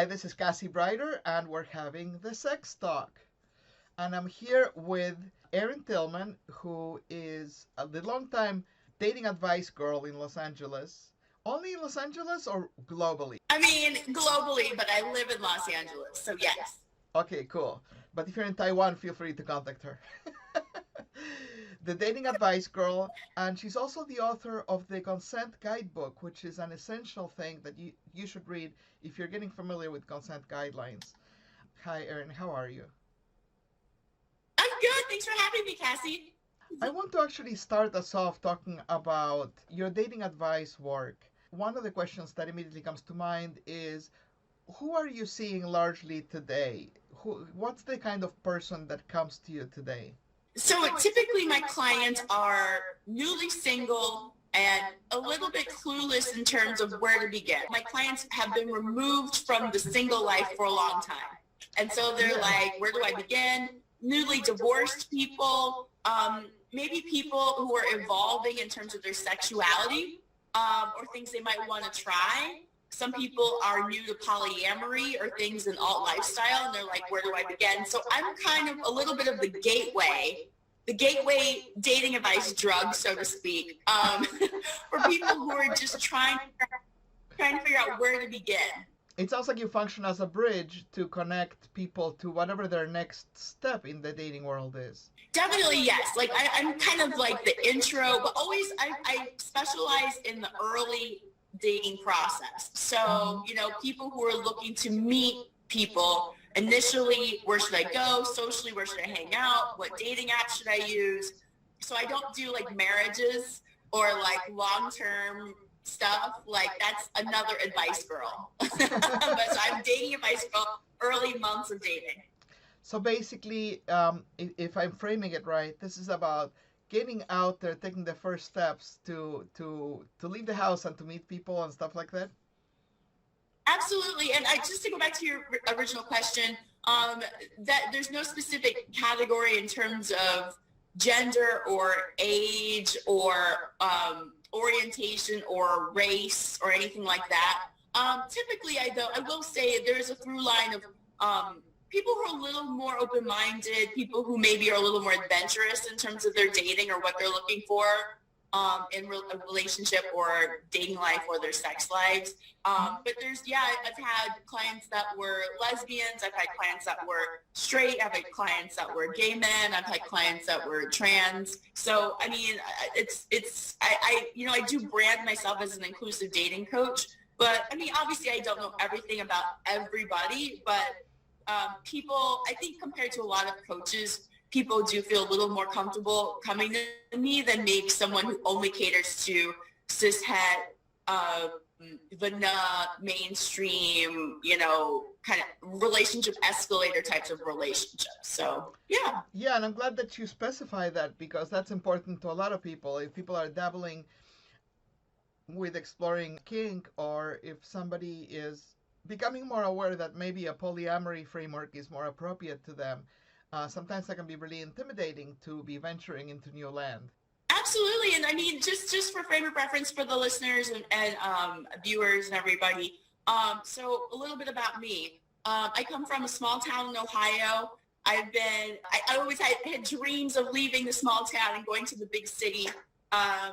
Hi, this is Cassie Brighter, and we're having the sex talk. And I'm here with Erin Tillman, who is the long-time dating advice girl in Los Angeles. Only in Los Angeles or globally? I mean, globally, but I live in Los Angeles, so yes. Okay, cool. But if you're in Taiwan, feel free to contact her. The dating advice girl, and she's also the author of the Consent Guidebook, which is an essential thing that you should read if you're getting familiar with consent guidelines. Hi, Erin, how are you? I'm good. Thanks for having me, Cassie. I want to actually start us off talking about your dating advice work. One of the questions that immediately comes to mind is, who are you seeing largely today? What's the kind of person that comes to you today? So typically my clients are newly single and a little bit clueless in terms of where to begin. My clients have been removed from the single life for a long time. And so they're like, where do I begin? Newly divorced people, maybe people who are evolving in terms of their sexuality, or things they might want to try. Some people are new to polyamory or things in alt lifestyle, and they're like, where do I begin? So I'm kind of a little bit of the gateway dating advice drug, so to speak, for people who are just trying to figure out where to begin. It sounds like you function as a bridge to connect people to whatever their next step in the dating world is. Definitely, yes. Like I'm kind of like the intro, but always I specialize in the early dating process. So, people who are looking to meet people initially, where should I go? Socially, where should I hang out? What dating app should I use? So I don't do like marriages or like long-term stuff. Like that's another advice girl. But so I'm dating advice girl, early months of dating. So basically, if I'm framing it right, this is about getting out there, taking the first steps to leave the house and to meet people and stuff like that. Absolutely. And just to go back to your original question, that there's no specific category in terms of gender or age or orientation or race or anything like that. Typically, I will say there's a through line of people who are a little more open-minded, people who maybe are a little more adventurous in terms of their dating or what they're looking for in a relationship or dating life or their sex lives. But I've had clients that were lesbians. I've had clients that were straight. I've had clients that were gay men. I've had clients that were trans. So, I mean, I do brand myself as an inclusive dating coach. But, I mean, obviously I don't know everything about everybody, but people, I think compared to a lot of coaches, people do feel a little more comfortable coming to me than maybe someone who only caters to cishet, vanilla, mainstream, kind of relationship escalator types of relationships. So, yeah. Yeah, and I'm glad that you specify that because that's important to a lot of people. If people are dabbling with exploring kink, or if somebody is becoming more aware that maybe a polyamory framework is more appropriate to them, sometimes that can be really intimidating to be venturing into new land. Absolutely. And I mean, just for frame of reference for the listeners and viewers and everybody. So a little bit about me. I come from a small town in Ohio. I always had dreams of leaving the small town and going to the big city.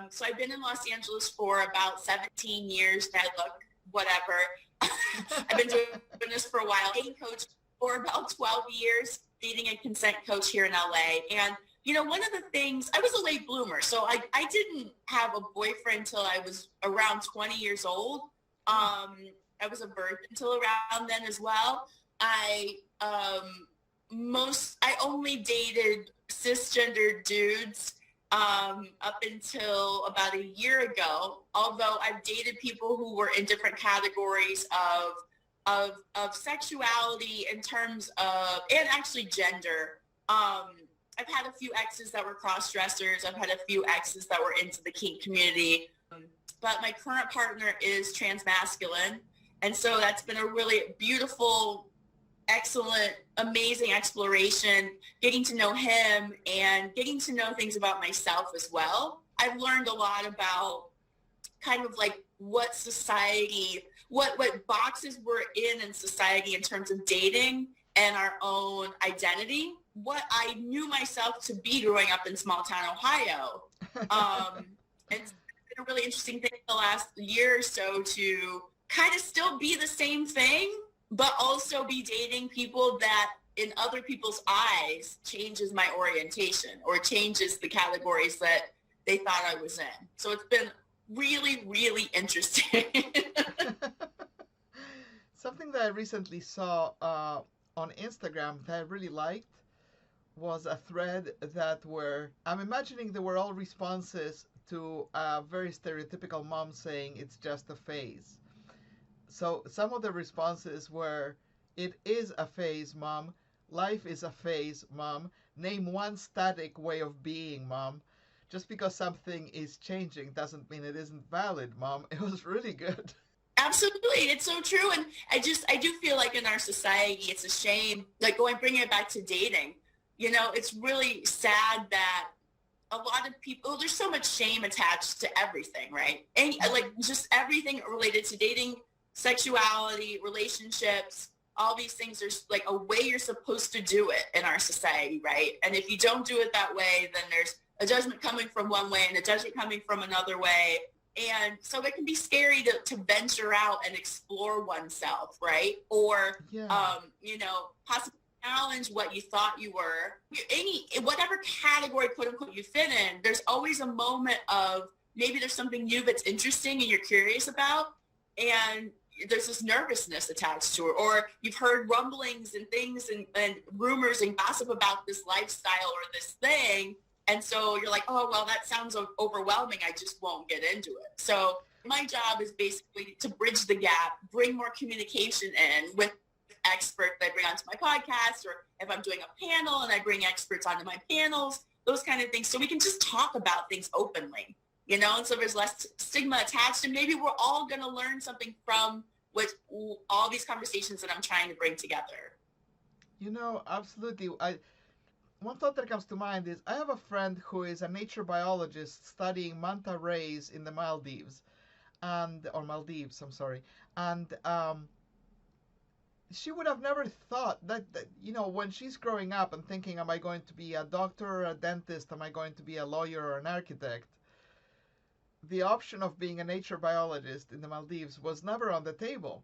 So I've been in Los Angeles for about 17 years now. Look, whatever. I've been doing this for a while. Dating coach for about 12 years, dating and consent coach here in LA. And, one of the things, I was a late bloomer. So I didn't have a boyfriend until I was around 20 years old. I was a virgin until around then as well. I only dated cisgender dudes up until about a year ago, although I've dated people who were in different categories of sexuality in terms of, and actually gender. I've had a few exes that were cross-dressers. I've had a few exes that were into the kink community. But my current partner is transmasculine. And so that's been a really beautiful, excellent, amazing exploration, getting to know him and getting to know things about myself as well. I've learned a lot about kind of like what society what boxes we're in society in terms of dating and our own identity, what I knew myself to be growing up in small town Ohio. And it's been a really interesting thing the last year or so to kind of still be the same thing, but also be dating people that in other people's eyes changes my orientation or changes the categories that they thought I was in. So it's been really, really interesting. Something that I recently saw on Instagram that I really liked was a thread that I'm imagining they were all responses to a very stereotypical mom saying it's just a phase. So some of the responses were, "It is a phase, mom. Life is a phase, mom. Name one static way of being, mom. Just because something is changing doesn't mean it isn't valid, mom." It was really good. Absolutely. It's so true. And I do feel like in our society, it's a shame, like bringing it back to dating, it's really sad that a lot of people, there's so much shame attached to everything, right? And like just everything related to dating, sexuality, relationships, all these things. There's like a way you're supposed to do it in our society, right? And if you don't do it that way, then there's a judgment coming from one way and a judgment coming from another way. And so it can be scary to venture out and explore oneself, right? Or, possibly challenge what you thought you were. Whatever category, quote unquote, you fit in, there's always a moment of maybe there's something new that's interesting and you're curious about. And there's this nervousness attached to it. Or you've heard rumblings and things and rumors and gossip about this lifestyle or this thing. And so you're like, oh, well, that sounds overwhelming. I just won't get into it. So my job is basically to bridge the gap, bring more communication in with experts that I bring onto my podcast, or if I'm doing a panel and I bring experts onto my panels, those kind of things. So we can just talk about things openly, and so there's less stigma attached. And maybe we're all going to learn something from all these conversations that I'm trying to bring together. Absolutely. One thought that comes to mind is I have a friend who is a nature biologist studying manta rays in the Maldives, or Maldives, I'm sorry. And she would have never thought that, when she's growing up and thinking, am I going to be a doctor or a dentist? Am I going to be a lawyer or an architect? The option of being a nature biologist in the Maldives was never on the table.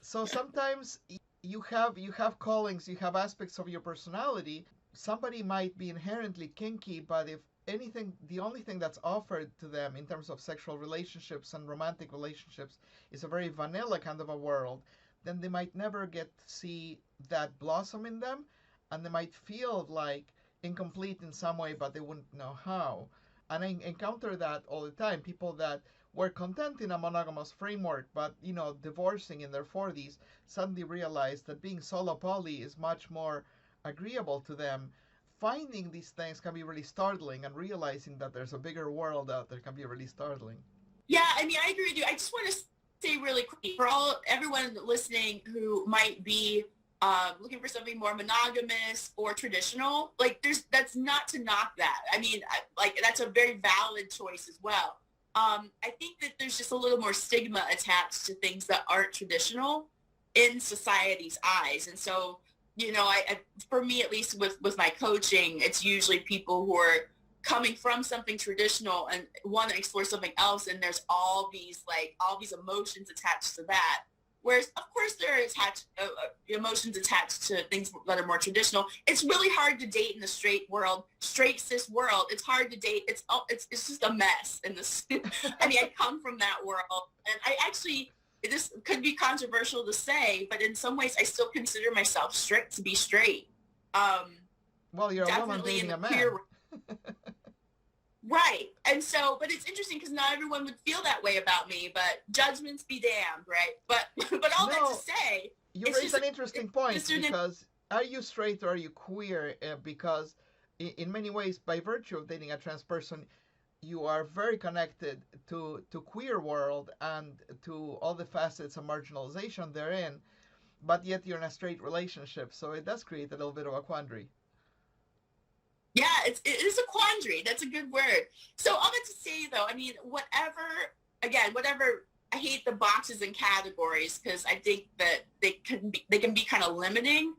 So sometimes you have callings, you have aspects of your personality. Somebody might be inherently kinky, but if anything, the only thing that's offered to them in terms of sexual relationships and romantic relationships is a very vanilla kind of a world, then they might never get to see that blossom in them, and they might feel like incomplete in some way, but they wouldn't know how. And I encounter that all the time. People that were content in a monogamous framework, but divorcing in their 40s, suddenly realize that being solo poly is much more agreeable to them. Finding these things can be really startling, and realizing that there's a bigger world out there can be really startling. Yeah, I agree with you. I just want to say really quickly for everyone listening who might be looking for something more monogamous or traditional, that's not to knock that. That's a very valid choice as well. I think that there's just a little more stigma attached to things that aren't traditional in society's eyes. And so, for me, at least with my coaching, it's usually people who are coming from something traditional and want to explore something else. And there's all these emotions attached to that. Whereas, of course, there are emotions attached to things that are more traditional. It's really hard to date in the straight cis world. It's hard to date. It's just a mess in this. I come from that world, and this could be controversial to say, but in some ways, I still consider myself to be straight. Well, you're a woman dating a man. Right. And so, but it's interesting because not everyone would feel that way about me, but judgments be damned, right? But all that to say, you raise an interesting point, because are you straight or are you queer? Because in many ways, by virtue of dating a trans person, you are very connected to queer world and to all the facets of marginalization therein, but yet you're in a straight relationship. So it does create a little bit of a quandary. Yeah, it is a quandary. That's a good word. So all that to say, though, whatever I hate the boxes and categories because I think that they can be kind of limiting.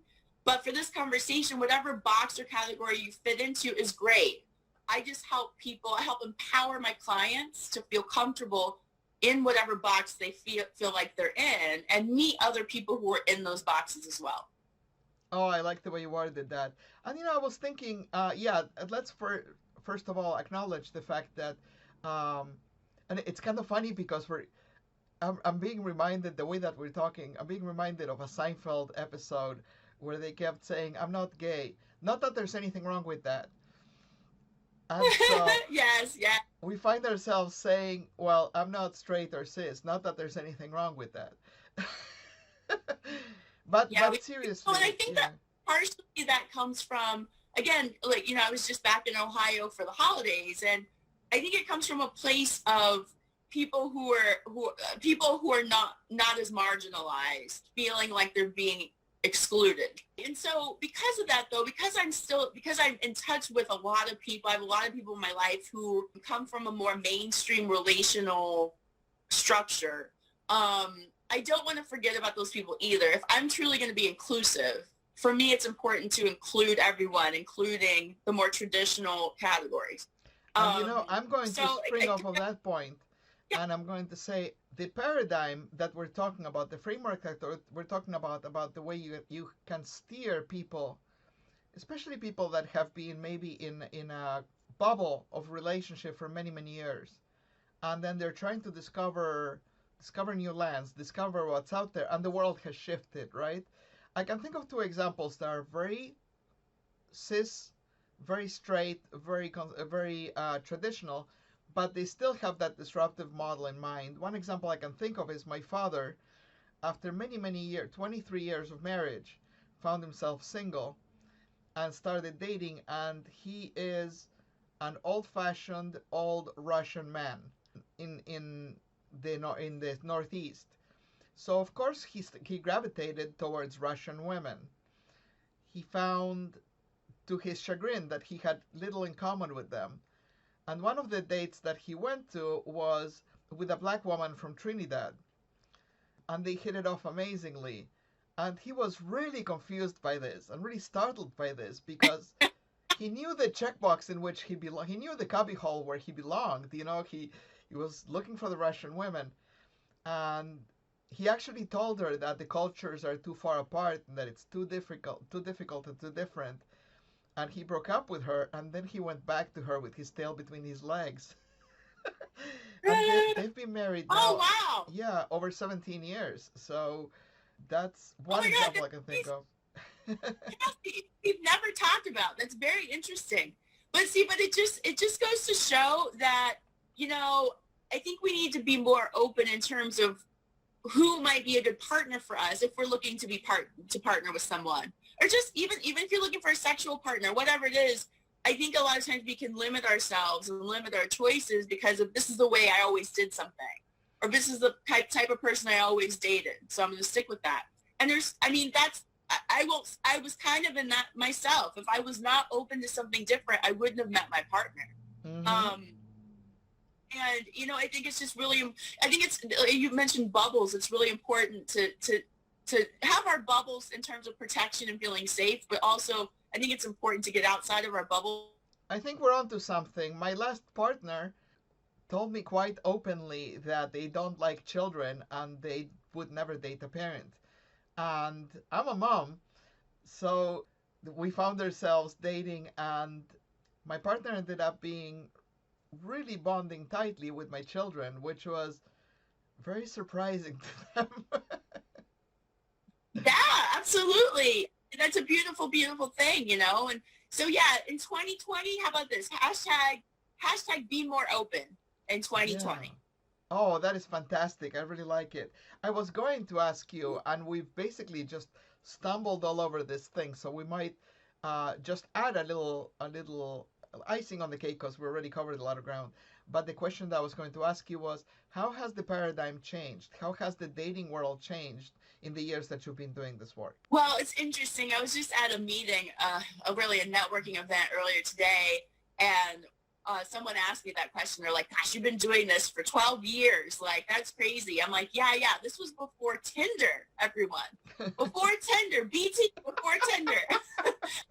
But for this conversation, whatever box or category you fit into is great. I just help people, I help empower my clients to feel comfortable in whatever box they feel like they're in, and meet other people who are in those boxes as well. Oh, I like the way you worded that. And I was thinking, yeah, let's first of all acknowledge the fact that, um, and it's kind of funny because I'm being reminded the way that we're talking. I'm being reminded of a Seinfeld episode where they kept saying, "I'm not gay." Not that there's anything wrong with that. And so Yes, yes. we find ourselves saying, "Well, I'm not straight or cis." Not that there's anything wrong with that. Yeah, but well, and I seriously, think yeah. that partially that comes from, again, like, I was just back in Ohio for the holidays, and I think it comes from a place of people who are not as marginalized, feeling like they're being excluded. And so because of that, though, because I'm in touch with a lot of people, I have a lot of people in my life who come from a more mainstream relational structure. I don't want to forget about those people either. If I'm truly going to be inclusive, for me, it's important to include everyone, including the more traditional categories. And Um, I'm going to so, spring off of that point, yeah, and I'm going to say the paradigm that we're talking about, the framework that we're talking about the way you can steer people, especially people that have been maybe in a bubble of relationship for many years, and then they're trying to discover new lands, discover what's out there, and the world has shifted, right? I can think of two examples that are very cis, very straight, very traditional, but they still have that disruptive model in mind. One example I can think of is my father, after many years, 23 years of marriage, found himself single and started dating, and he is an old-fashioned old Russian man in the Northeast. So of course he gravitated towards Russian women. He found, to his chagrin, that he had little in common with them. And one of the dates that he went to was with a black woman from Trinidad. And they hit it off amazingly. And he was really confused by this and really startled by this because he knew the checkbox in which he belonged. He knew the cubbyhole where he belonged. He was looking for the Russian women. And he actually told her that the cultures are too far apart and that it's too difficult and too different. And he broke up with her, and then he went back to her with his tail between his legs. And they've been married oh now, wow, yeah, over 17 years. So that's oh one my God, example I can think of. we've never talked about. That's very interesting. But see, but it just goes to show that, I think we need to be more open in terms of who might be a good partner for us if we're looking to partner with someone, or just even if you're looking for a sexual partner, whatever it is. I think a lot of times we can limit ourselves and limit our choices because of, this is the way I always did something, or this is the type of person I always dated, so I'm going to stick with that. And I was kind of in that myself. If I was not open to something different, I wouldn't have met my partner. Mm-hmm. Um, and I think it's just really, I think it's, you mentioned bubbles. It's really important to have our bubbles in terms of protection and feeling safe, but also I think it's important to get outside of our bubble. I think we're onto something. My last partner told me quite openly that they don't like children and they would never date a parent. And I'm a mom, so we found ourselves dating, and my partner ended up being really bonding tightly with my children, which was very surprising to them. Yeah, absolutely. That's a beautiful, beautiful thing, And so, yeah, in 2020, how about this? Hashtag be more open in Yeah. 2020. Oh, that is fantastic. I really like it. I was going to ask you, and we've basically just stumbled all over this thing, so we might just add a little icing on the cake because we already covered a lot of ground. But the question that I was going to ask you was, how has the paradigm changed? How has the dating world changed in the years that you've been doing this work? Well, it's interesting. I was just at a meeting, a networking event earlier today, and someone asked me that question. They're like, gosh, you've been doing this for 12 years. Like, that's crazy. I'm like, yeah, this was before Tinder, everyone. Before Tinder, BT, before Tinder,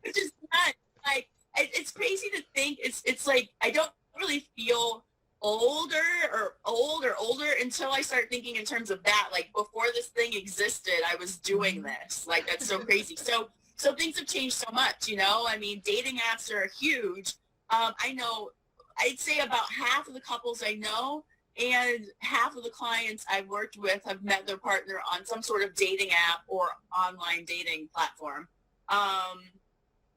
which is not like, it's crazy to think it's like, I don't really feel older or older until I start thinking in terms of that. Like, before this thing existed, I was doing this. Like, that's so crazy. So things have changed so much, you know? I mean, dating apps are huge. I know, I'd say about half of the couples I know and half of the clients I've worked with have met their partner on some sort of dating app or online dating platform.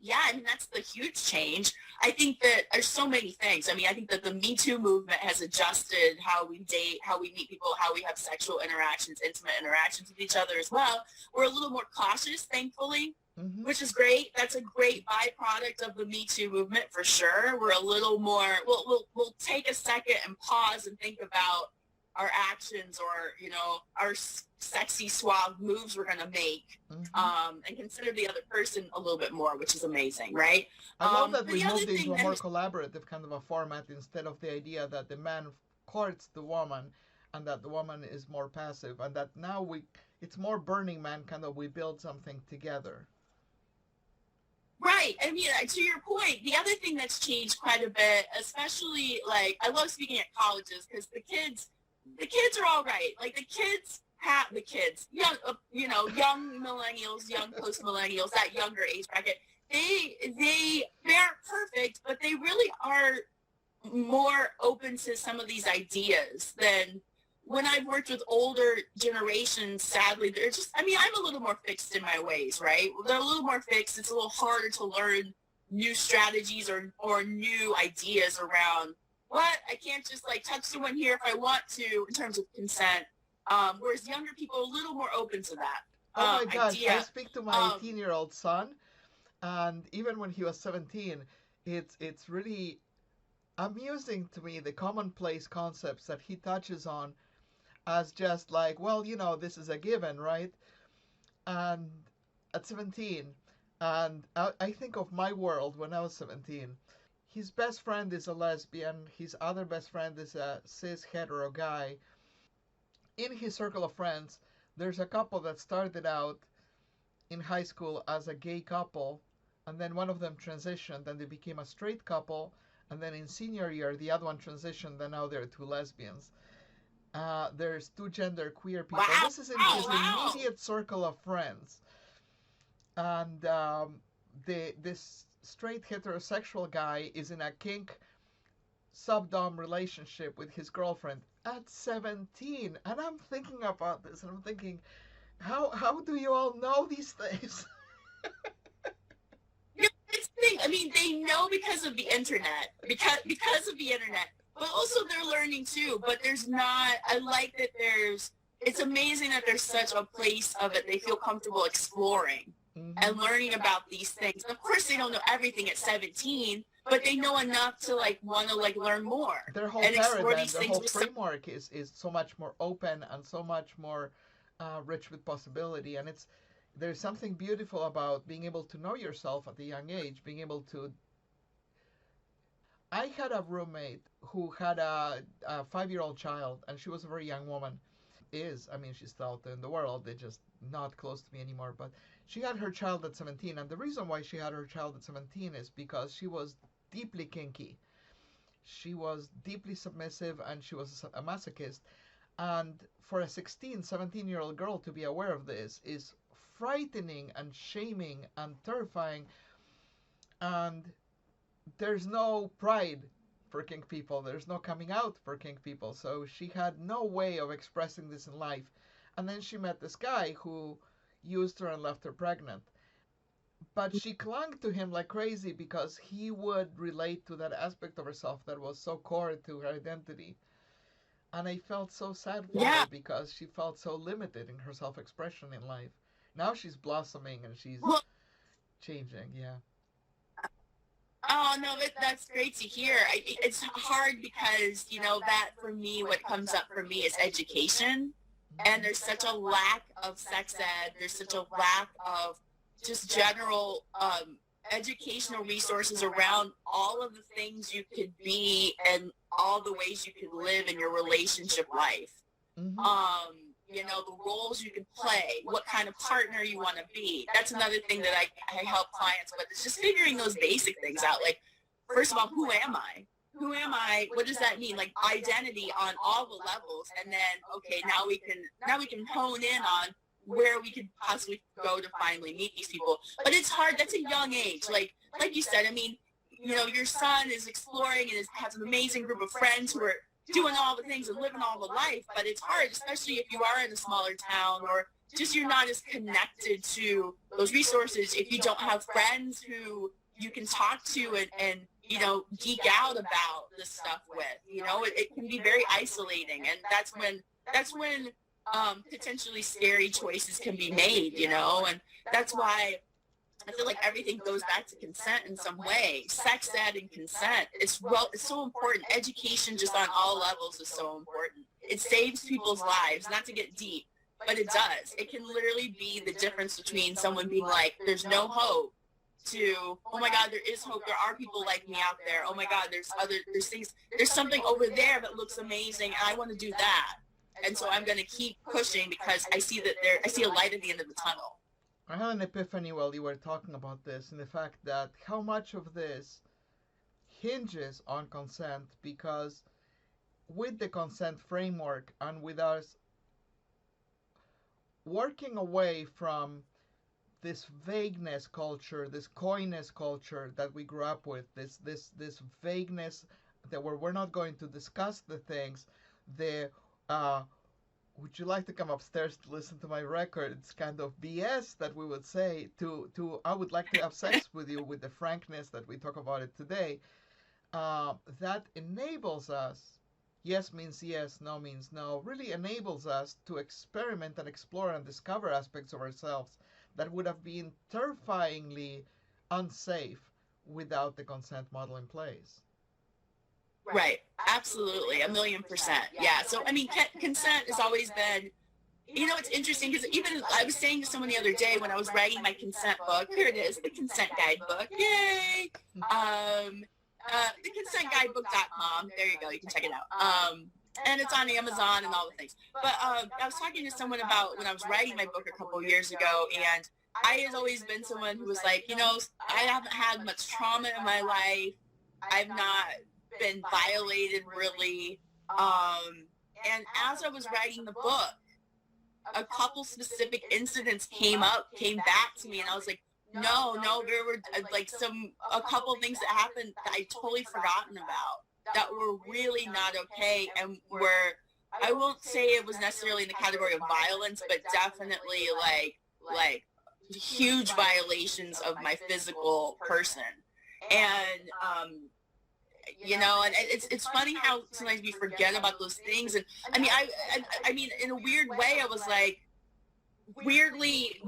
Yeah, I mean, that's the huge change. I think that there's so many things. I mean, I think that the Me Too movement has adjusted how we date, how we meet people, how we have sexual interactions, intimate interactions with each other as well. We're a little more cautious, thankfully, which is great. That's a great byproduct of the Me Too movement for sure. We're a little more, we'll take a second and pause and think about our actions or, you know, our sexy, suave moves we're going to make, and consider the other person a little bit more, which is amazing, right? I love that we moved into a more collaborative kind of a format instead of the idea that the man courts the woman and that the woman is more passive, and that now it's more Burning Man, kind of, we build something together. Right. I mean, to your point, the other thing that's changed quite a bit, especially, like, I love speaking at colleges because the kids are all right. Like, the kids, young, young millennials, young post-millennials, that younger age bracket, they aren't perfect, but they really are more open to some of these ideas than when I've worked with older generations. Sadly, they're just, I mean, I'm a little more fixed in my ways, right? They're a little more fixed. It's a little harder to learn new strategies or new ideas around what I can't just like touch someone here if I want to in terms of consent. Whereas younger people are a little more open to that. Oh my gosh, I speak to my 18-year-old son, and even when he was 17, it's really amusing to me the commonplace concepts that he touches on as just like, well, you know, this is a given, right? And at 17, and I think of my world when I was 17. His best friend is a lesbian. His other best friend is a cis hetero guy. In his circle of friends, there's a couple that started out in high school as a gay couple, and then one of them transitioned, and they became a straight couple, and then in senior year, the other one transitioned, and now they're two lesbians. There's two gender queer people. Wow. This is in his immediate circle of friends. And this straight heterosexual guy is in a kink subdom relationship with his girlfriend at 17. And I'm thinking about this, and I'm thinking, how do you all know these things? I mean, they know because of the internet, because of the internet, but also they're learning too. But I like that it's amazing that there's such a place of it. They feel comfortable exploring and learning about these things. Of course, they don't know everything at 17, but they know enough to like want to like learn more. Their whole paradigm, their whole framework is so much more open and so much more rich with possibility. And there's something beautiful about being able to know yourself at a young age, being able to. I had a roommate who had a 5-year-old child, and she was a very young woman. I mean, she's still out there in the world. They're just not close to me anymore. But she had her child at 17, and the reason why she had her child at 17 is because she was deeply kinky. She was deeply submissive, and she was a masochist. And for a 17-year-old girl to be aware of this is frightening and shaming and terrifying. And there's no pride for kink people. There's no coming out for kink people. So she had no way of expressing this in life. And then she met this guy who used her and left her pregnant. But she clung to him like crazy because he would relate to that aspect of herself that was so core to her identity. And I felt so sad for her because she felt so limited in her self-expression in life. Now she's blossoming and she's changing, yeah. Oh, no, that's great to hear. It's hard because, you know, that for me, what comes up for me is education. And there's such a lack of sex ed. There's such a lack of just general educational resources around all of the things you could be and all the ways you could live in your relationship life. Mm-hmm. You know, the roles you can play, what kind of partner you want to be. That's another thing that I help clients with. It's just figuring those basic things out. Like, first of all, who am I? Who am I? What does that mean? Like identity on all the levels. And then, okay, now we can hone in on where we could possibly go to finally meet these people. But it's hard. That's a young age. Like you said, I mean, you know, your son is exploring and has an amazing group of friends who are doing all the things and living all the life. But it's hard, especially if you are in a smaller town or just you're not as connected to those resources. If you don't have friends who you can talk to and you know, geek out about this stuff with, you know, it can be very isolating. And that's when potentially scary choices can be made, you know, and that's why I feel like everything goes back to consent in some way. Sex ed and consent, it's so important. Education just on all levels is so important. It saves people's lives, not to get deep, but it does. It can literally be the difference between someone being like, there's no hope, to, oh my God, there is hope. There are people like me out there. Oh my God, there's things, there's something over there that looks amazing, and I want to do that. And so I'm going to keep pushing because I see a light at the end of the tunnel. I had an epiphany while you were talking about this, and the fact that how much of this hinges on consent, because with the consent framework and with us working away from this vagueness culture, this coyness culture that we grew up with, this vagueness that where we're not going to discuss the things, would you like to come upstairs to listen to my record? It's kind of BS that we would say to I would like to have sex with you with the frankness that we talk about it today. That enables us, yes means yes, no means no, really enables us to experiment and explore and discover aspects of ourselves that would have been terrifyingly unsafe without the consent model in place. Right. Absolutely. 1,000,000%. Yeah. So, I mean, consent has always been, you know, it's interesting because even I was saying to someone the other day when I was writing my consent book, here it is, the Consent Guidebook. Yay. The consentguidebook.com. There you go. You can check it out. And it's on Amazon and all the things. But I was talking to someone about when I was writing my book a couple years ago, and I had always been someone who was like, you know, I haven't had much trauma in my life. I've not been violated really. And as I was writing the book, a couple specific incidents came back to me, and I was like, no, there were like a couple things that happened that I totally forgotten about, that were really not okay, and were, I won't say it was necessarily in the category of violence, but definitely like huge violations of my physical person. And you know, and it's funny how sometimes we forget about those things. And I mean, I mean, in a weird way, I was like weirdly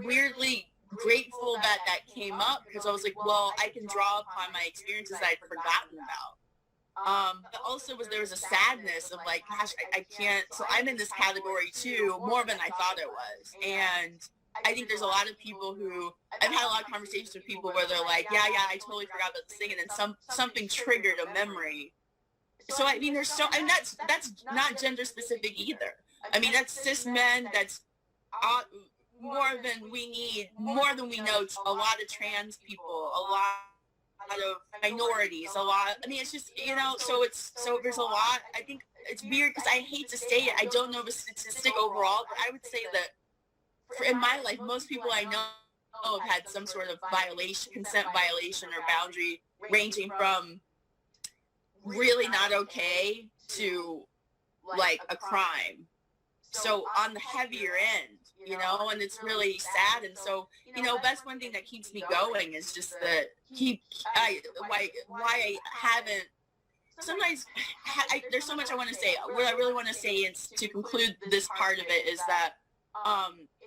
grateful that came up, because I was like, well, I can draw upon my experiences that I'd forgotten about. But also there was a sadness of like, gosh, I can't, so I'm in this category too, more than I thought it was. And I think there's a lot of people who, I've had a lot of conversations with people where they're like, yeah, I totally forgot about this thing, and then something triggered a memory. So I mean, and that's not gender specific either. I mean, that's cis men, that's more than we need, more than we know. A lot of trans people, a lot of minorities, I mean, it's just, you know, so there's a lot. I think it's weird because I hate to say it, I don't know the statistic overall, but I would say that in my life, most people I know have had some sort of consent violation or boundary, ranging from really not okay to like a crime. So on the heavier end, you know, and it's really sad. And so, you know, that's one thing that keeps me going, is just that why I haven't, sometimes there's so much I want to say. What I really want to say is, to conclude this part of it, is that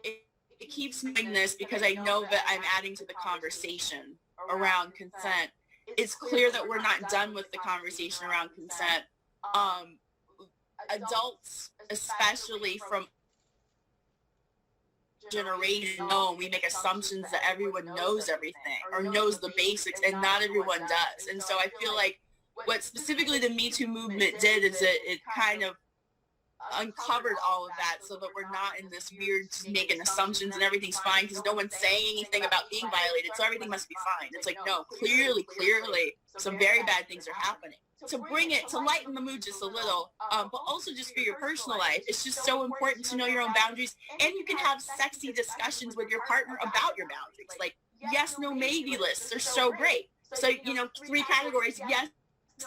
it keeps me doing this because I know that I'm adding to the conversation around consent. It's clear that we're not done with the conversation around consent. Adults, especially from generation, no, we make assumptions that everyone knows everything or knows the basics, and not everyone does. And so I feel like what specifically the Me Too movement did is it kind of uncovered all of that, so that we're not in this weird just making assumptions and everything's fine because no one's saying anything about being violated, so everything must be fine. It's like, no, clearly some very bad things are happening. To bring it, to lighten the mood just a little, but also just for your personal life, it's just so important to know your own boundaries, and you can have sexy discussions with your partner about your boundaries. Like, yes, no, maybe lists are so great. So, 3 categories: yes,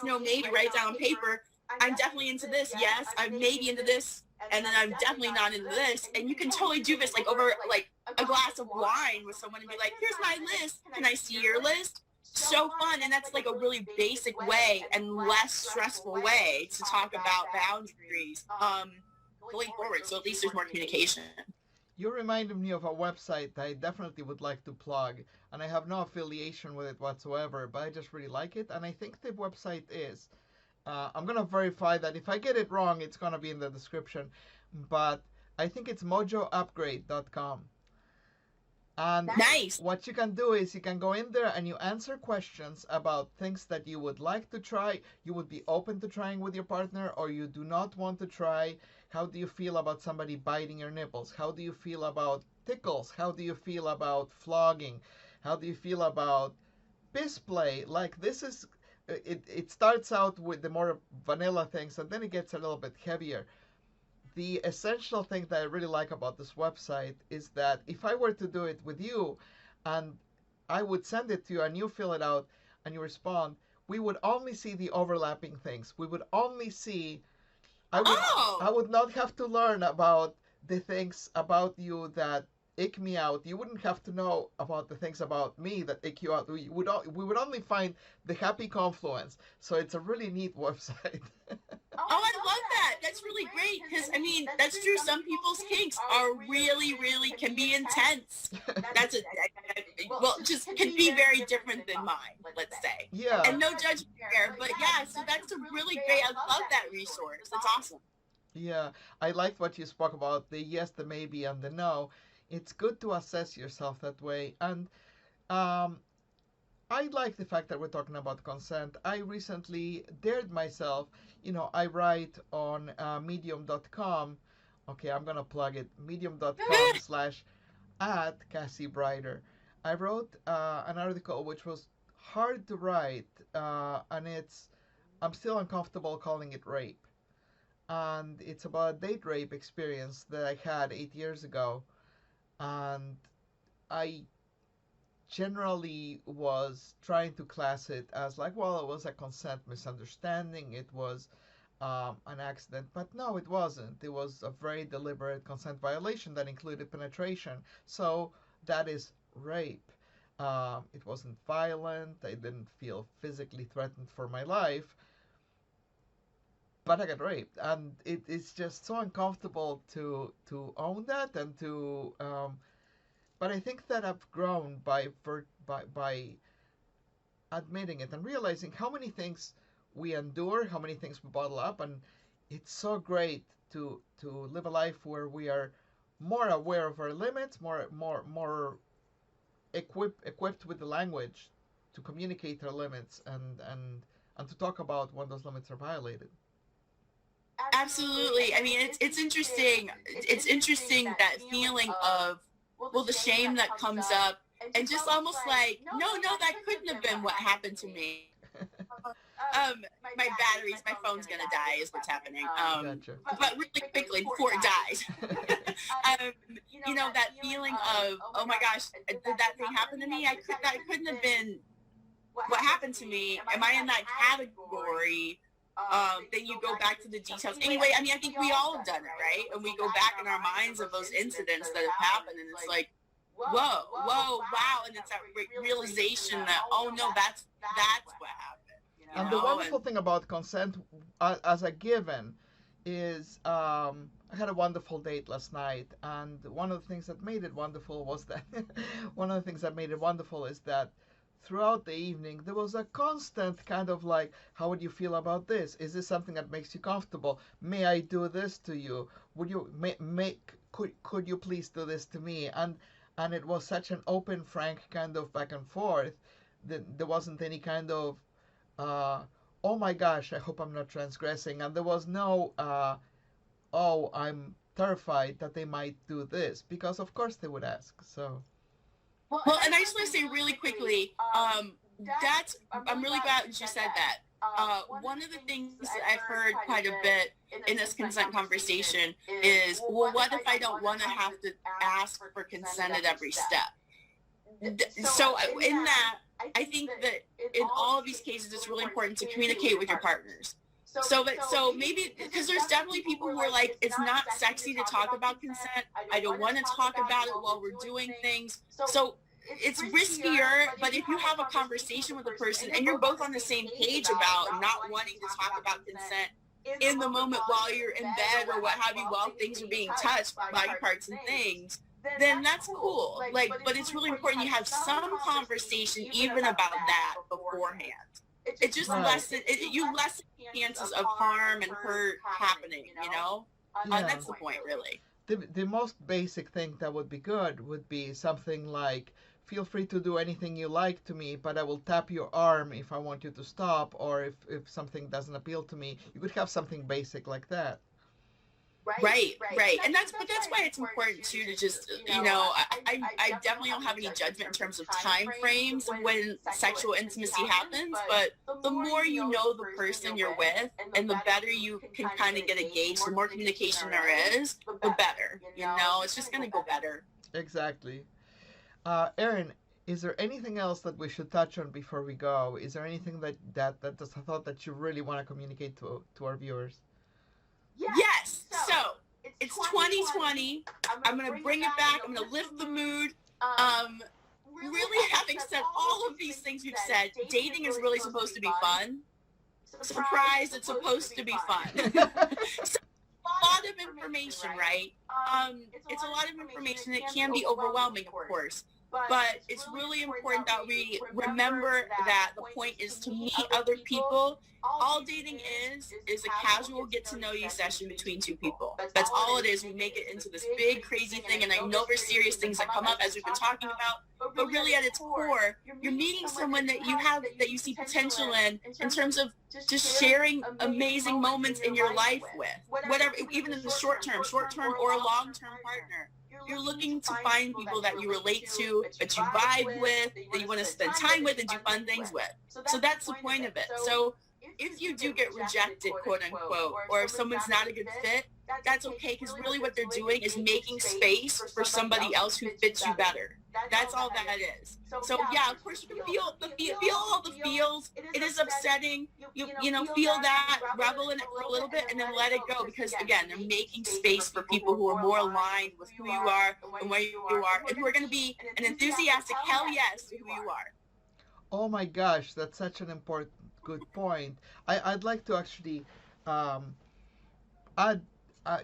no, maybe, write down on paper. I'm definitely into this. Yes, I'm maybe into this, and then I'm definitely not into this. And you can totally do this like over like a glass of wine with someone and be like, "Here's my list. Can I see your list?" So fun. And that's like a really basic way and less stressful way to talk about boundaries going forward. So at least there's more communication. You reminded me of a website that I definitely would like to plug, and I have no affiliation with it whatsoever, but I just really like it, and I think the website is. I'm gonna verify that. If I get it wrong, it's gonna be in the description, but I think it's mojoupgrade.com. And nice. What you can do is you can go in there and you answer questions about things that you would like to try, you would be open to trying with your partner, or you do not want to try. How do you feel about somebody biting your nipples? How do you feel about tickles? How do you feel about flogging? How do you feel about piss play? Like, this is, it starts out with the more vanilla things, and then it gets a little bit heavier. The essential thing that I really like about this website is that if I were to do it with you and I would send it to you and you fill it out and you respond, we would only see the overlapping things. We would only see, I would not have to learn about the things about you that ick me out. You wouldn't have to know about the things about me that ick you out. We would only find the happy confluence. So it's a really neat website. Oh, I love that. That's really great because, I mean, that's true. Some people's kinks are really, really can be intense. That's just can be very different than mine, let's say. Yeah. And no judgment there, but yeah, so that's a really great, I love that resource. That's awesome. Yeah, I liked what you spoke about, the yes, the maybe, and the no. It's good to assess yourself that way. And I like the fact that we're talking about consent. I recently dared myself, I write on medium.com. Okay, I'm going to plug it. medium.com/@Cassie Brighter. I wrote an article which was hard to write, and I'm still uncomfortable calling it rape. And it's about a date rape experience that I had 8 years ago. And I generally was trying to class it as like, well, it was a consent misunderstanding, it was an accident, but no, it wasn't. It was a very deliberate consent violation that included penetration, so that is rape. It wasn't violent, I didn't feel physically threatened for my life, but I got raped, and it's just so uncomfortable to own that and to but I think that I've grown by admitting it and realizing how many things we endure, how many things we bottle up, and it's so great to live a life where we are more aware of our limits, more equipped with the language to communicate our limits and to talk about when those limits are violated. Absolutely. I mean, it's interesting. It's interesting that feeling of, well, the shame that comes up, and just almost like, no, that couldn't have been what happened to me. My batteries, my phone's gonna die is what's happening. Gotcha. But really quickly before it dies. That feeling of, oh my gosh, did that thing happen to me? That couldn't have been what happened to me. Am I in that category? Then you go back to the details. Anyway, I mean, I think we all have done it, right? And we go back in our minds of those incidents that have happened, and it's like, whoa, wow. And it's that realization that, oh no, that's what happened. And the wonderful thing about consent as a given is I had a wonderful date last night, and one of the things that made it wonderful is that throughout the evening, there was a constant kind of like, how would you feel about this? Is this something that makes you comfortable? May I do this to you? Would you make could you please do this to me? And it was such an open, frank kind of back and forth that there wasn't any kind of uh, oh my gosh, I hope I'm not transgressing, and there was no oh, I'm terrified that they might do this, because of course they would ask. So Well, and I just want to say really quickly, I'm really glad that you said that. One of the things that I've heard quite a bit in this consent conversation is, well, what if I don't want to have to ask for consent at every step? So in that, I think that in all of these cases, it's really important to communicate with your partners. So maybe, because there's definitely people who are like, it's not sexy to talk about consent. I don't want to talk about it while we're doing things. So it's riskier, but if you have a conversation with a person and you're both on the same page about not wanting to talk about consent in the moment while you're in bed or what have you, while things are being touched, body parts and things, then that's cool. Like, but it's really important you have some conversation even about that beforehand. It just lessen chances of harm and hurt happening, you know? That's the point, really. The most basic thing that would be good would be something like, feel free to do anything you like to me, but I will tap your arm if I want you to stop, or if something doesn't appeal to me. You could have something basic like that. Right. And that's why it's important too to just, I definitely don't have any judgment in terms of time frames when sexual intimacy happens, but the more you know the person you're with and the better you can kind of get engaged, the more communication there is, the better, it's just going to go better. Exactly. Erin, is there anything else that we should touch on before we go? Is there anything that's a thought that you really want to communicate to our viewers? Yes. So it's 2020. I'm going to bring it back. I'm going to lift the mood. Really, having said all of these things we've said, dating is really supposed to be fun. Surprise, it's supposed to be fun. So, a lot of information, right? It's a lot of information. It can be overwhelming, of course. But it's really important that we remember that the point is to meet other people. All dating is a casual get-to-know-you session between two people. That's all it is. We make it into this big, crazy thing, and I know there's serious things that come up, as we've been talking about, but really at its core, you're meeting someone that you see potential in terms of just sharing amazing moments in your life with, whatever, even in the short term or a long-term partner. You're looking to find people that you relate to, that you vibe with, that you want to spend time with, and do fun things with. So that's the point of it. So if you do get rejected, quote unquote, or if someone's not a good fit, that's okay, because really what they're doing is making space for somebody else who fits you better. That's all that is. So yeah, of course you can feel all the feels. It is upsetting. You feel that, revel in it for a little bit, and then let it go, because again, they're making space for people who are more aligned with who you are and where you are, and who are going to be an enthusiastic hell yes to who you are. Oh my gosh, that's such an important, good point. I'd like to actually add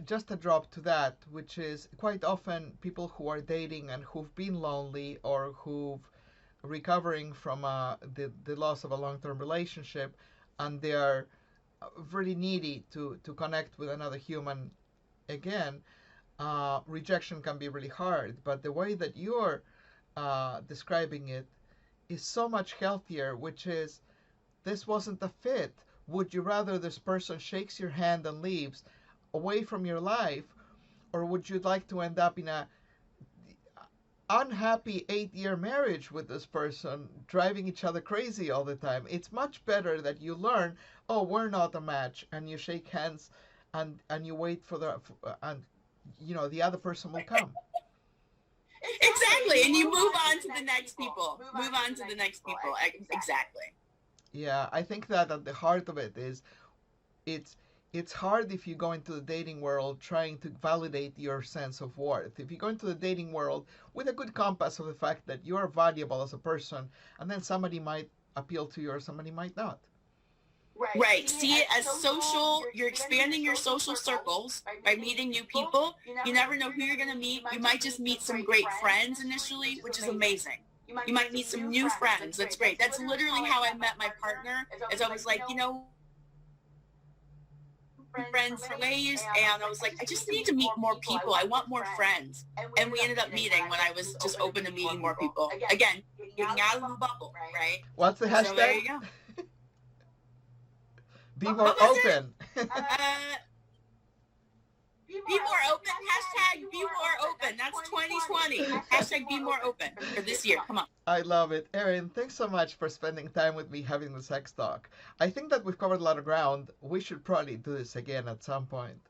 just a drop to that, which is quite often people who are dating and who've been lonely or who've recovering from the loss of a long-term relationship, and they are really needy to connect with another human again. Rejection can be really hard, but the way that you're describing it is so much healthier, which is, this wasn't a fit. Would you rather this person shakes your hand and leaves away from your life, or would you like to end up in a unhappy 8-year marriage with this person, driving each other crazy all the time? It's much better that you learn, oh, we're not a match, and you shake hands and you wait for the other person will come. Exactly, and you move on to the next people. Exactly. Yeah, I think that at the heart of it is, it's hard if you go into the dating world trying to validate your sense of worth. If you go into the dating world with a good compass of the fact that you are valuable as a person, and then somebody might appeal to you or somebody might not. Right. See it as social. You're expanding your social circles by meeting new people. You never know who you're going to meet. You might just meet some great friends initially, which is amazing. You might meet some new friends. That's great. That's literally how I met my partner. Is I was like, friends for ways, and I was like, I just need to meet more people. I want more friends. And we ended up meeting when I was just open to meeting more people. Again, getting out of the bubble, right? What's the hashtag? So there you go. Be more open. Be more open. Hashtag be more open. That's 2020. Hashtag be more open for this year. Come on. I love it. Erin, thanks so much for spending time with me having the sex talk. I think that we've covered a lot of ground. We should probably do this again at some point.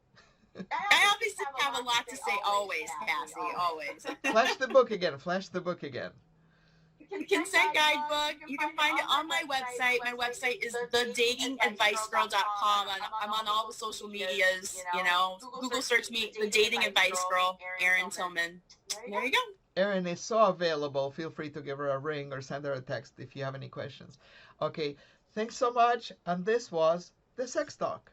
I obviously have a lot to say always, Cassie, always. Flash the book again. Flash the book again. Consent Guidebook. You can find it on my website. My website is thedatingadvicegirl.com. I'm on all the social medias. Google search me, The Dating Advice Girl, Erin Tillman. There you go. Erin is so available. Feel free to give her a ring or send her a text if you have any questions. Okay, thanks so much. And this was the Sex Talk.